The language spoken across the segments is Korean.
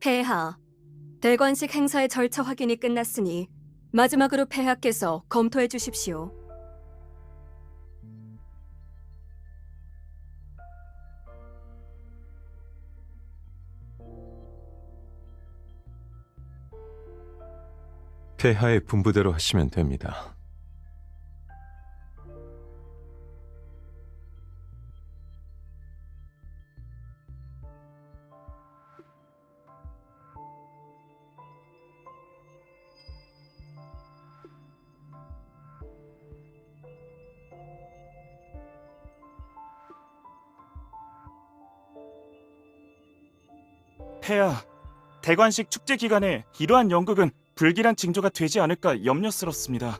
폐하, 대관식 행사의 절차 확인이 끝났으니 마지막으로 폐하께서 검토해 주십시오. 폐하의 분부대로 하시면 됩니다. 폐하, 대관식 축제 기간에 이러한 연극은 불길한 징조가 되지 않을까 염려스럽습니다.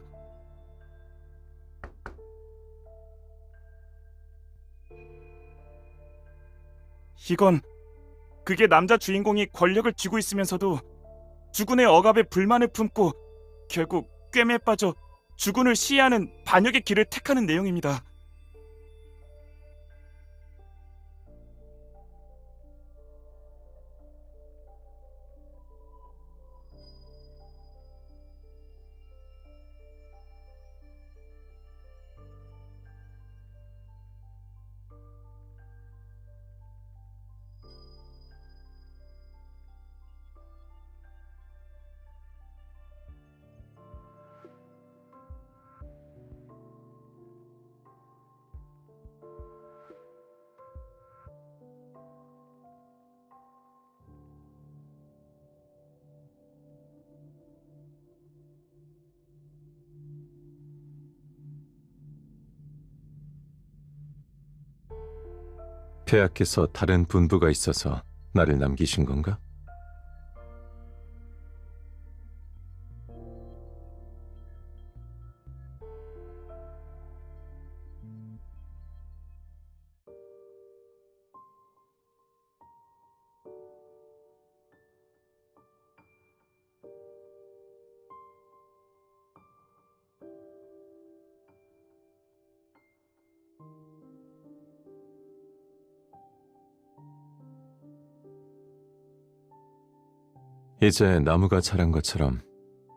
이건 그게 남자 주인공이 권력을 쥐고 있으면서도 주군의 억압에 불만을 품고 결국 꿰매에 빠져 주군을 시해하는 반역의 길을 택하는 내용입니다. 폐하께서 다른 분부가 있어서 나를 남기신 건가? 이제 나무가 자란 것처럼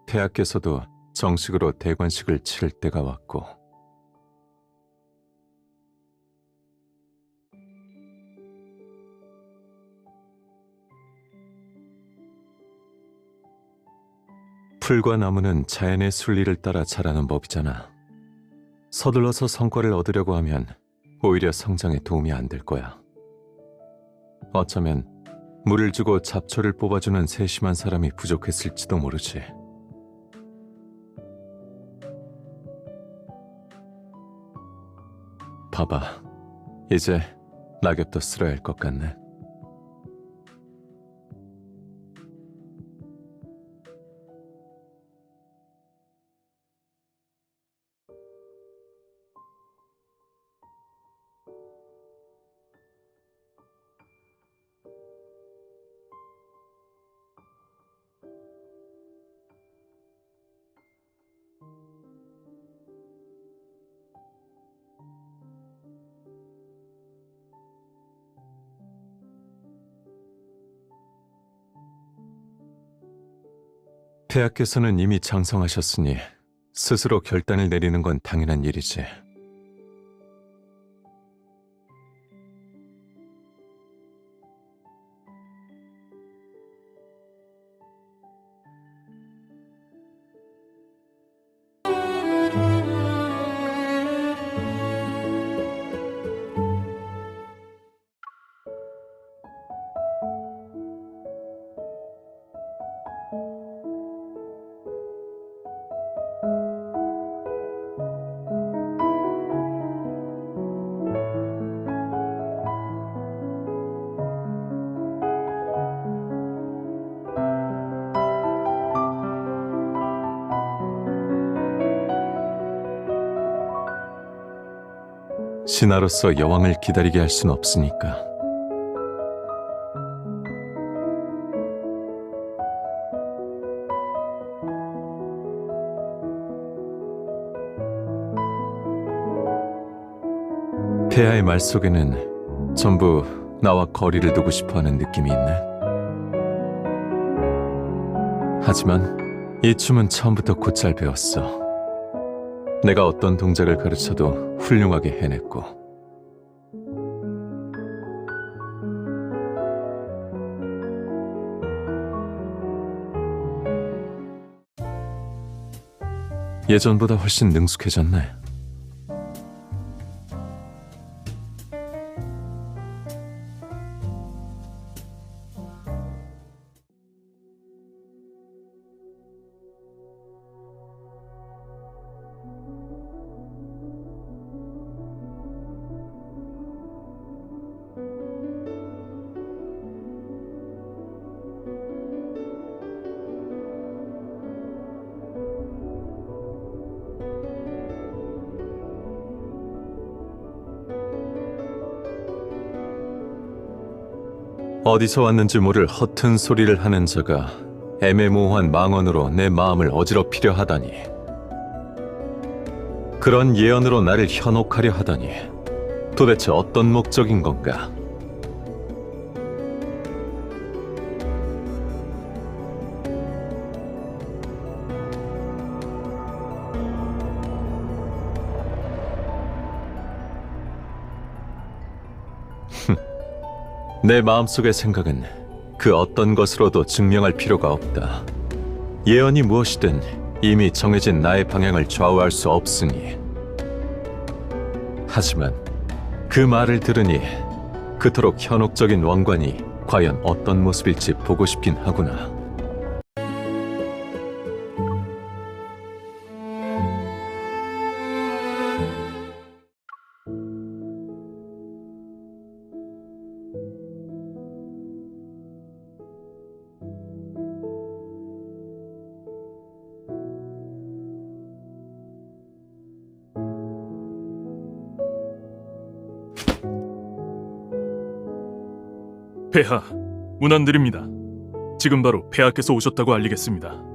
폐하께서도 정식으로 대관식을 치를 때가 왔고, 풀과 나무는 자연의 순리를 따라 자라는 법이잖아. 서둘러서 성과를 얻으려고 하면 오히려 성장에 도움이 안 될 거야. 어쩌면 물을 주고 잡초를 뽑아주는 세심한 사람이 부족했을지도 모르지. 봐봐, 이제 낙엽도 쓸어야 할 것 같네. 폐하께서는 이미 장성하셨으니 스스로 결단을 내리는 건 당연한 일이지. 신하로서 여왕을 기다리게 할 순 없으니까. 폐하의 말 속에는 전부 나와 거리를 두고 싶어하는 느낌이 있네. 하지만 이 춤은 처음부터 곧잘 배웠어. 내가 어떤 동작을 가르쳐도 훌륭하게 해냈고. 예전보다 훨씬 능숙해졌네. 어디서 왔는지 모를 허튼 소리를 하는 자가 애매모호한 망언으로 내 마음을 어지럽히려 하다니. 그런 예언으로 나를 현혹하려 하다니. 도대체 어떤 목적인 건가? 내 마음속의 생각은 그 어떤 것으로도 증명할 필요가 없다. 예언이 무엇이든 이미 정해진 나의 방향을 좌우할 수 없으니. 하지만 그 말을 들으니 그토록 현혹적인 왕관이 과연 어떤 모습일지 보고 싶긴 하구나. 폐하, 문안드립니다. 지금 바로 폐하께서 오셨다고 알리겠습니다.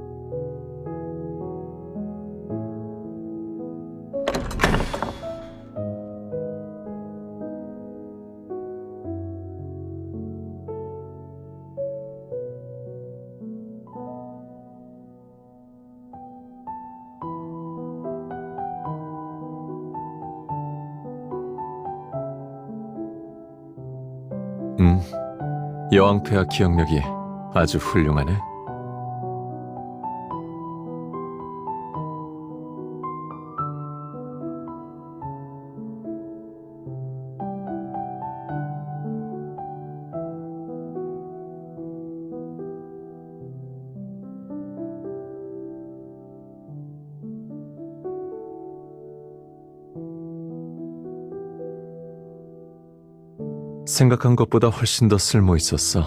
여왕폐하 기억력이 아주 훌륭하네. 생각한 것보다 훨씬 더 쓸모 있었어.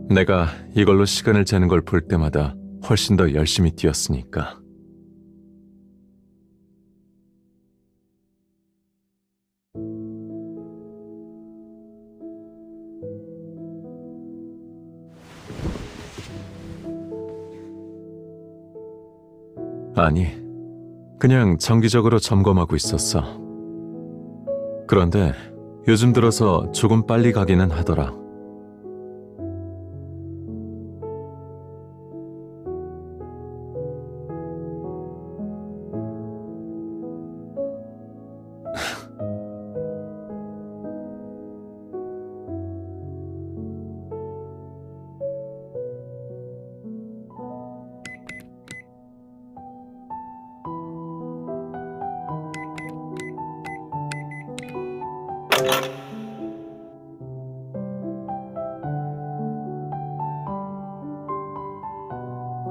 내가 이걸로 시간을 재는 걸 볼 때마다 훨씬 더 열심히 뛰었으니까. 아니, 그냥 정기적으로 점검하고 있었어. 그런데 요즘 들어서 조금 빨리 가기는 하더라.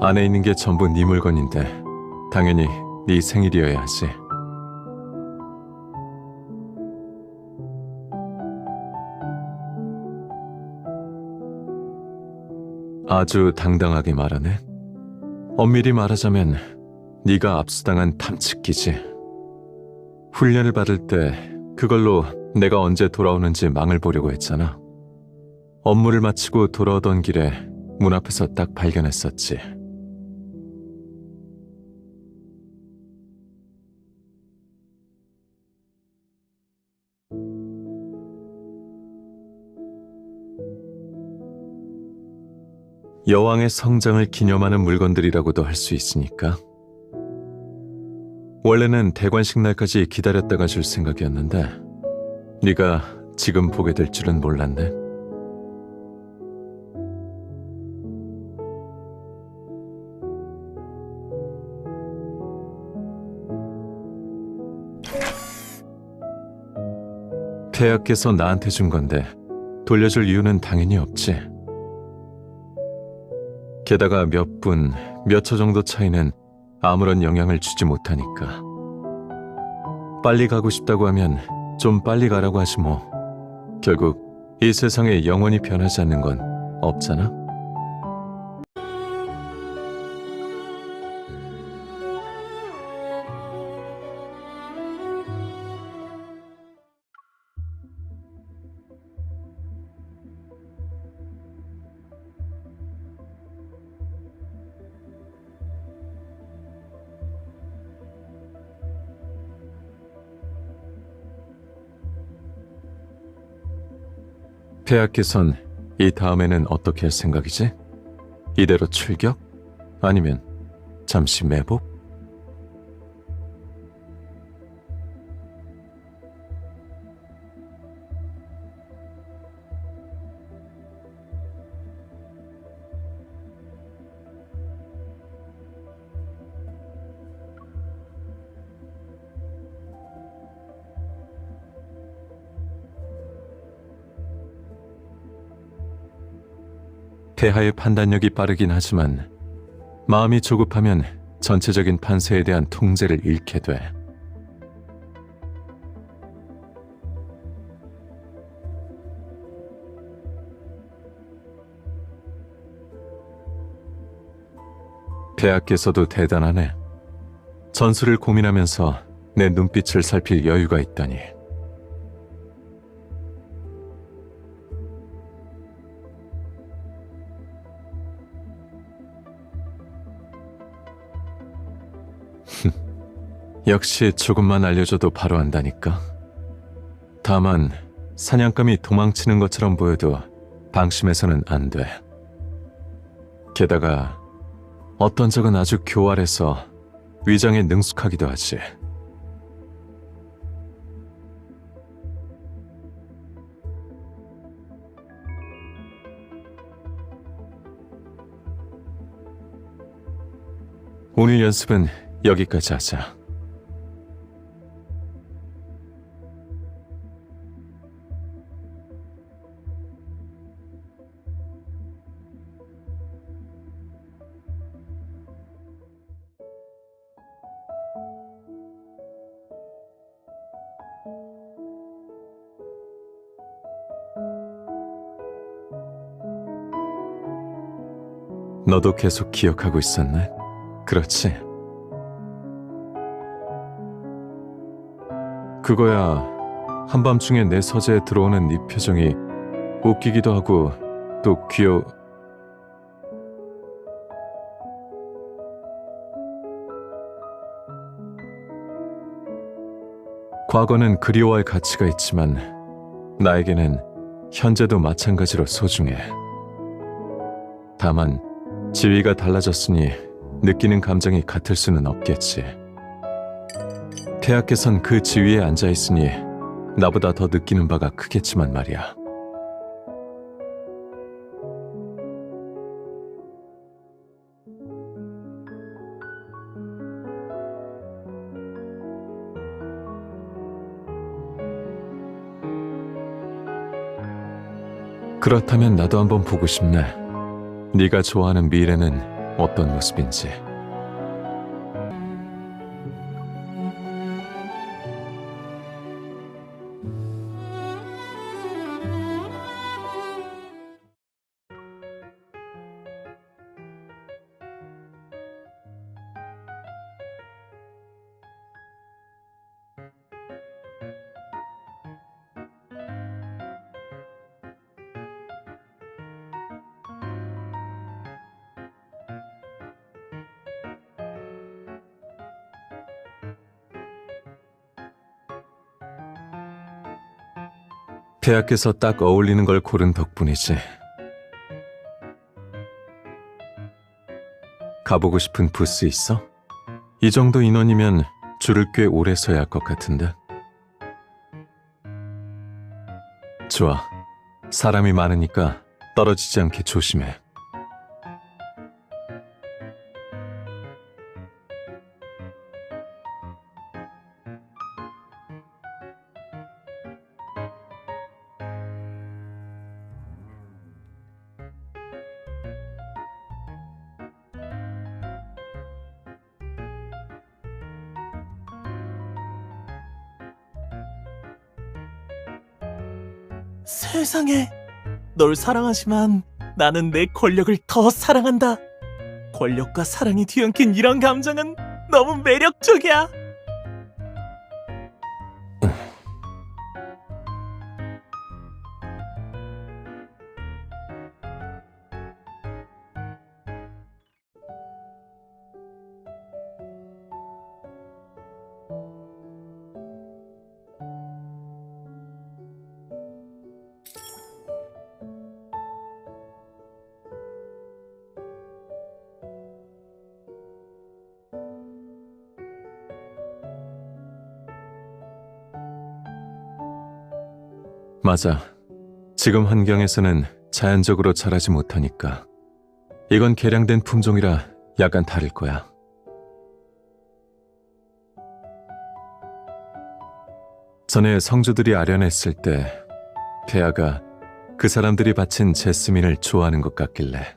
안에 있는 게 전부 네 물건인데 당연히 네 생일이어야 하지. 아주 당당하게 말하네. 엄밀히 말하자면 네가 압수당한 탐측기지. 훈련을 받을 때 그걸로 내가 언제 돌아오는지 망을 보려고 했잖아. 업무를 마치고 돌아오던 길에 문 앞에서 딱 발견했었지. 여왕의 성장을 기념하는 물건들이라고도 할 수 있으니까. 원래는 대관식 날까지 기다렸다가 줄 생각이었는데 네가 지금 보게 될 줄은 몰랐네. 폐하께서 나한테 준 건데 돌려줄 이유는 당연히 없지. 게다가 몇 분, 몇 초 정도 차이는 아무런 영향을 주지 못하니까. 빨리 가고 싶다고 하면 좀 빨리 가라고 하지 뭐. 결국 이 세상에 영원히 변하지 않는 건 없잖아. 폐하께선 이 다음에는 어떻게 할 생각이지? 이대로 출격? 아니면 잠시 매복? 폐하의 판단력이 빠르긴 하지만 마음이 조급하면 전체적인 판세에 대한 통제를 잃게 돼. 폐하께서도 대단하네. 전술을 고민하면서 내 눈빛을 살필 여유가 있다니. 역시 조금만 알려줘도 바로 안다니까. 다만 사냥감이 도망치는 것처럼 보여도 방심해서는 안 돼. 게다가 어떤 적은 아주 교활해서 위장에 능숙하기도 하지. 오늘 연습은 여기까지 하자. 너도 계속 기억하고 있었네? 그렇지? 그거야 한밤중에 내 서재에 들어오는 네 표정이 웃기기도 하고 또 과거는 그리워할 가치가 있지만 나에게는 현재도 마찬가지로 소중해. 다만 지위가 달라졌으니 느끼는 감정이 같을 수는 없겠지. 폐하께선 그 지위에 앉아있으니 나보다 더 느끼는 바가 크겠지만 말이야. 그렇다면 나도 한번 보고 싶네. 네가 좋아하는 미래는 어떤 모습인지. 폐하께서 딱 어울리는 걸 고른 덕분이지. 가보고 싶은 부스 있어? 이 정도 인원이면 줄을 꽤 오래 서야 할 것 같은데. 좋아. 사람이 많으니까 떨어지지 않게 조심해. 세상에, 널 사랑하지만 나는 내 권력을 더 사랑한다. 권력과 사랑이 뒤엉킨 이런 감정은 너무 매력적이야. 맞아. 지금 환경에서는 자연적으로 자라지 못하니까. 이건 개량된 품종이라 약간 다를 거야. 전에 성주들이 아련했을 때 폐하가 그 사람들이 바친 제스민을 좋아하는 것 같길래.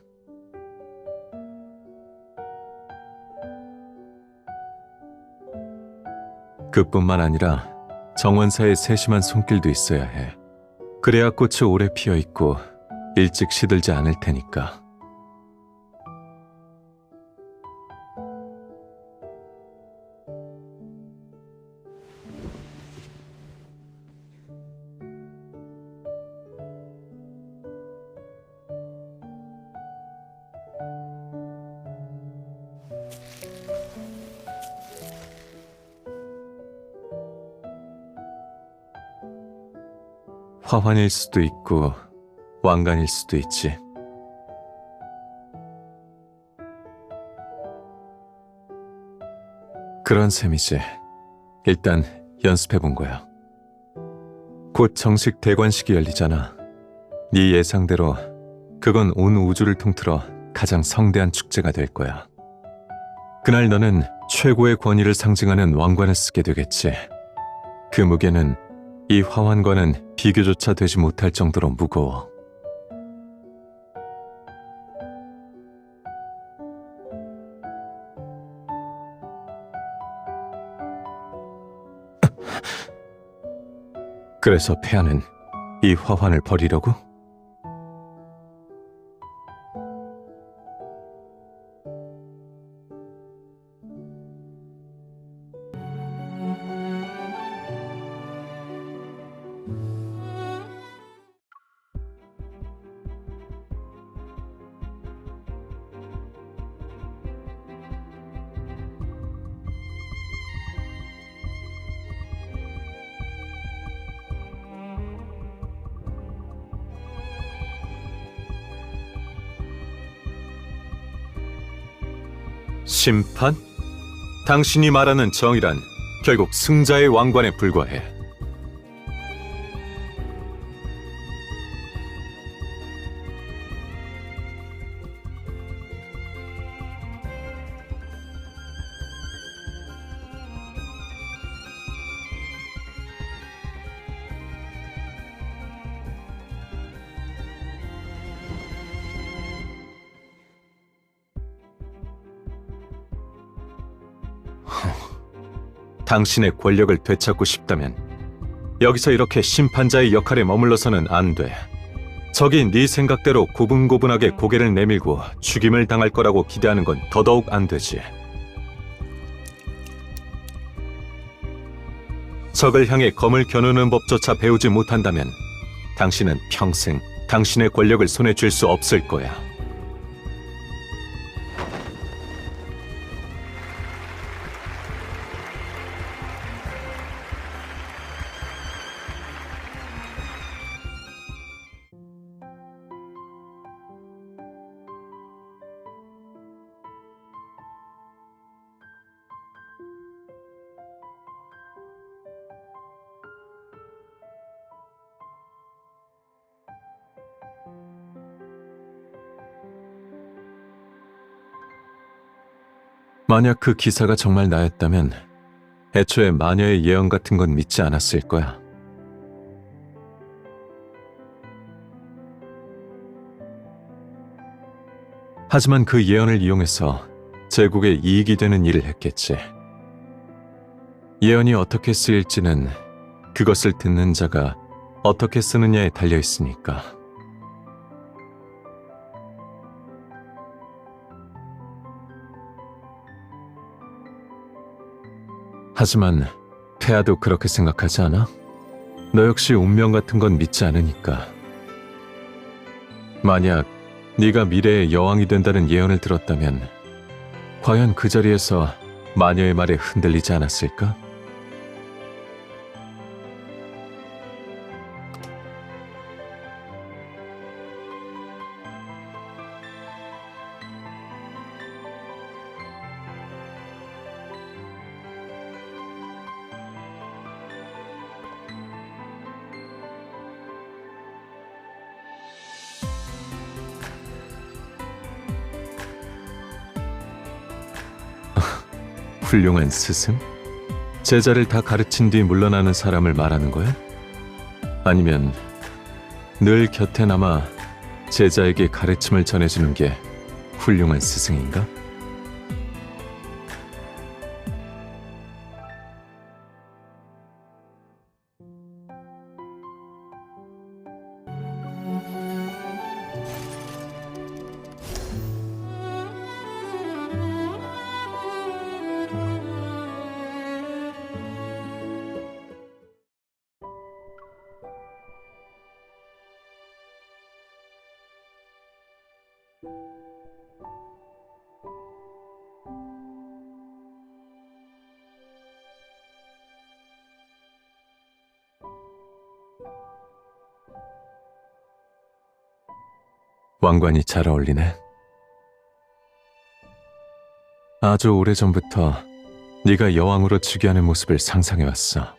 그뿐만 아니라 정원사에 세심한 손길도 있어야 해. 그래야 꽃이 오래 피어 있고 일찍 시들지 않을 테니까. 화환일 수도 있고 왕관일 수도 있지. 그런 셈이지. 일단 연습해 본 거야. 곧 정식 대관식이 열리잖아. 네 예상대로 그건 온 우주를 통틀어 가장 성대한 축제가 될 거야. 그날 너는 최고의 권위를 상징하는 왕관을 쓰게 되겠지. 그 무게는 이 화환과는 비교조차 되지 못할 정도로 무거워. 그래서 폐하는 이 화환을 버리려고? 심판? 당신이 말하는 정의란 결국 승자의 왕관에 불과해. 당신의 권력을 되찾고 싶다면 여기서 이렇게 심판자의 역할에 머물러서는 안 돼. 적이 네 생각대로 고분고분하게 고개를 내밀고 죽임을 당할 거라고 기대하는 건 더더욱 안 되지. 적을 향해 검을 겨누는 법조차 배우지 못한다면 당신은 평생 당신의 권력을 손에 쥘 수 없을 거야. 만약 그 기사가 정말 나였다면 애초에 마녀의 예언 같은 건 믿지 않았을 거야. 하지만 그 예언을 이용해서 제국에 이익이 되는 일을 했겠지. 예언이 어떻게 쓰일지는 그것을 듣는 자가 어떻게 쓰느냐에 달려 있으니까. 하지만 폐하도 그렇게 생각하지 않아? 너 역시 운명 같은 건 믿지 않으니까. 만약 네가 미래의 여왕이 된다는 예언을 들었다면 과연 그 자리에서 마녀의 말에 흔들리지 않았을까? 훌륭한 스승? 제자를 다 가르친 뒤 물러나는 사람을 말하는 거야? 아니면 늘 곁에 남아 제자에게 가르침을 전해주는 게 훌륭한 스승인가? 왕관이 잘 어울리네. 아주 오래전부터 네가 여왕으로 즉위하는 모습을 상상해왔어.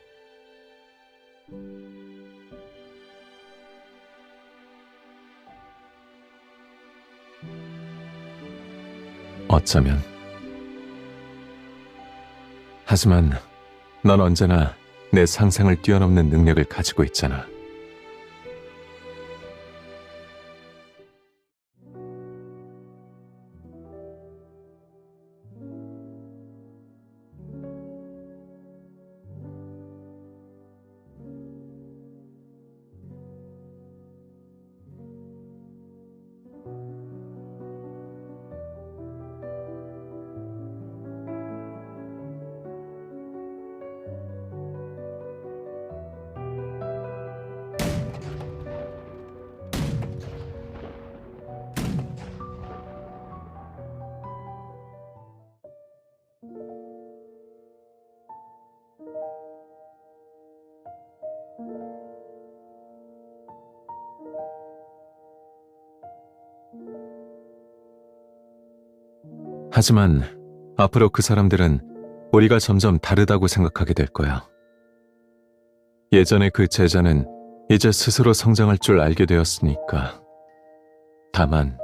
어쩌면. 하지만 넌 언제나 내 상상을 뛰어넘는 능력을 가지고 있잖아. 하지만 앞으로 그 사람들은 우리가 점점 다르다고 생각하게 될 거야. 예전에 그 제자는 이제 스스로 성장할 줄 알게 되었으니까. 다만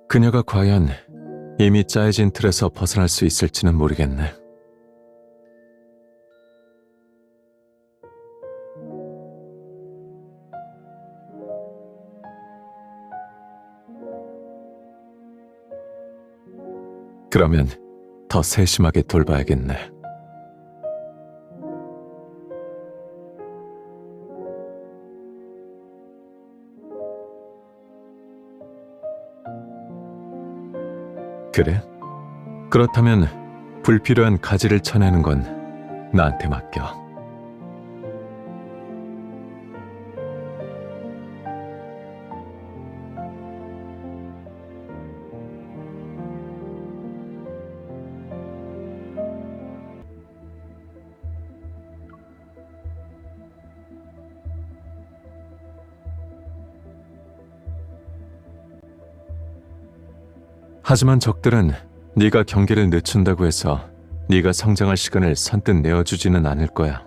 그녀가 과연 이미 짜여진 틀에서 벗어날 수 있을지는 모르겠네. 그러면 더 세심하게 돌봐야겠네. 그래? 그렇다면 불필요한 가지를 쳐내는 건 나한테 맡겨. 하지만 적들은 네가 경계를 늦춘다고 해서 네가 성장할 시간을 선뜻 내어주지는 않을 거야.